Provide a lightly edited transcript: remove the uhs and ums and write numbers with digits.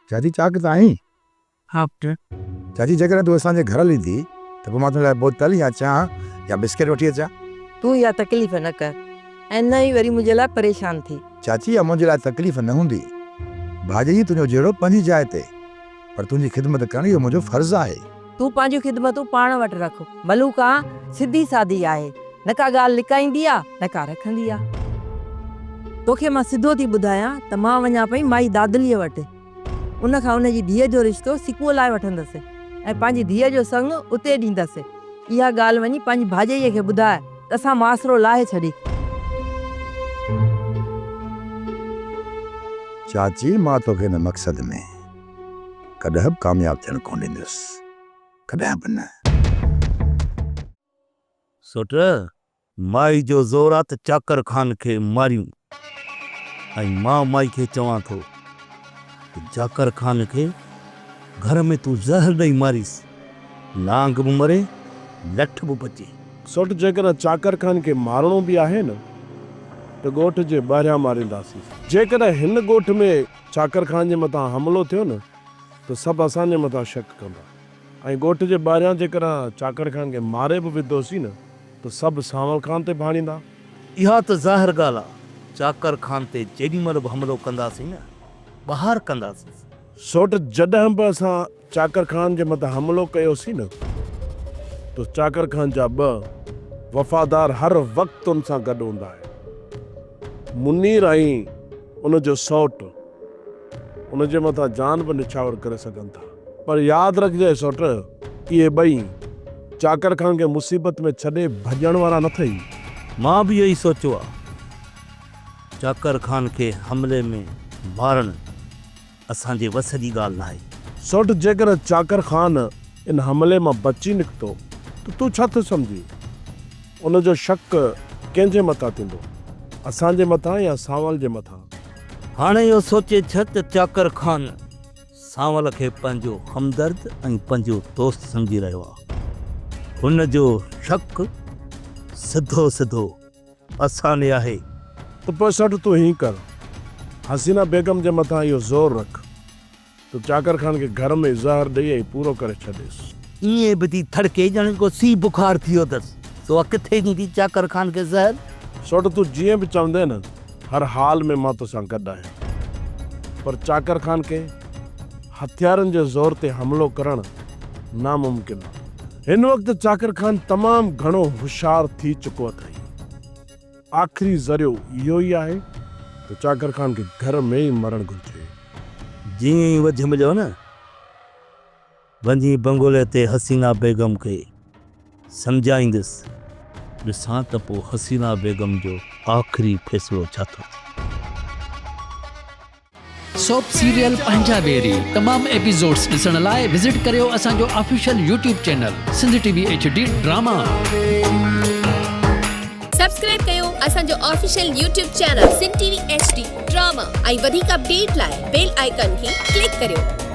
चाची चाक त आई? हाँ पुट। चाची जेकर तू असांजे घर हली थी त पोइ मां तुंहिंजे लाइ बोतल या चांहि या बिस्किट वठी अचां? तू इहा तकलीफ़ न कर ऐं न ई वरी मुंहिंजे लाइ परेशान थी। चाची इहा मुंहिंजे लाइ तकलीफ़ न हूंदी। भाॼी तुंहिंजो जहिड़ो पंहिंजी जाइ ते, पर तुंहिंजी ख़िदमत करण इहो मुंहिंजो फ़र्ज़ु आहे। तूं पंहिंजूं ख़िदमतूं पाण वटि रख। मलूका सिधी सादी आहे, न का ॻाल्हि लिकाईंदी आहे न का रखंदी आहे। तोखे मां सिधो थी ॿुधायां त मां वञा पई माई दादलीअ वटि। उन खां उनजी धीअ जो रिश्तो सिकुअ लाइ वठंदसि ऐं पंहिंजी धीअ जो संग उते ॾींदसि। इहा ॻाल्हि वञी पंहिंजी भाॼईअ खे ॿुधाए त असां मासिरो लाहे छॾी। चाची मां तोखे हिन मक़सद में कॾहिं बि कामयाबु थियणु कोन ॾींदुसि, कॾहिं बि न। सोट माई जो ज़ोर आहे त चाकर खान खे मारियूं, ऐं मां माई खे चवां थो त चाकर खान खे घर में तूं ज़हर ॾेई मारीस, नांग बि मरे लठ बि बचे। सोट जेकर चाकर खान खे मारणो बि आहे न त ॻोठ जे ॿाहिरियां मारींदासीं। जेकर हिन ॻोठ में चाकर खान जे मथां हमिलो थियो न त सभु असांजे मथां शक कंदा, ऐं ॻोठ जे ॿाहिरियां जेकर चाकर खान खे मारे बि विधोसीं न त सभु सांवल खान ते भाड़ींदा। इहा त ज़ाहिर ॻाल्हि आहे, चाकर खान ते जेॾीमहिल बि हमलो कंदासीं न ॿाहिरि कंदासीं। सोट जॾहिं बि असां चाकर खान जे मथां हमिलो कयोसीं न त चाकर खान जा ॿ वफ़ादार हर वक़्तु उन सां गॾु हूंदा आहिनि, मुनीर ऐं उनजो सौट। उनजे मथां जान बि निछावर करे सघनि था, पर यादि रखिजे सोट, इहे ॿई चाकर खान खे मुसीबत में छॾे भॼण वारा न अथई। मां बि इहो ई सोचियो आहे, चाकर खान खे हमले में मारणु असांजे वस जी ॻाल्हि न आहे। सोट जेकर चाकर खान इन हमले मां बची निकितो त तूं छा थो सम्झी? उनजो शक कंहिंजे मथां थींदो, असांजे मथां या सांवल जे मथां? हाणे इहो सोचे छॾ त चाकर खान सांवल खे पंहिंजो हमदर्द ऐं पंहिंजो दोस्त सम्झी रहियो आहे। हुन जो शक सिधो सिधो असां ॾे आहे। त पोइ सोट तूं हीअं कर, हसीना बेगम जे मथां इहो ज़ोर रख त चाकर खान खे घर में ज़हर ॾेई पूरो करे छॾेसि। ईअं बि थी थड़के ॼण को सी बुखार थियो अथसि, सो किथे ॾींदी चाकर खान खे ज़हर? सोट तूं जीअं बि चवंदे न, हर हाल में मां तोसां गॾु आहियां, पर चाकर खान खे हथियारनि जे ज़ोर ते हमिलो करणु नामुमकिन आहे। हिन वक़्तु चाकर खान तमामु घणो होशियारु थी चुको अथई। आख़िरी ज़रियो इहो ई आहे त चाकर खान खे घर में ई मरणु घुरिजे। जीअं ई वझ मिलियो न, वञी बंगोले ते हसीना बेगम खे सम्झाईंदुसि, ॾिसां त पोइ हसीना बेगम जो आख़िरी फ़ैसिलो छा थो थिए। सोप सीरियल पंजाबेरी तमाम एपिसोड्स ॾिसण लाइ विज़िट करियो असांजो official YouTube channel Sindh TV HD drama. Subscribe कयो असांजो official YouTube channel Sindh TV HD drama ऐं वधीक अपडेट लाइ बेल आइकन खे क्लिक करियो।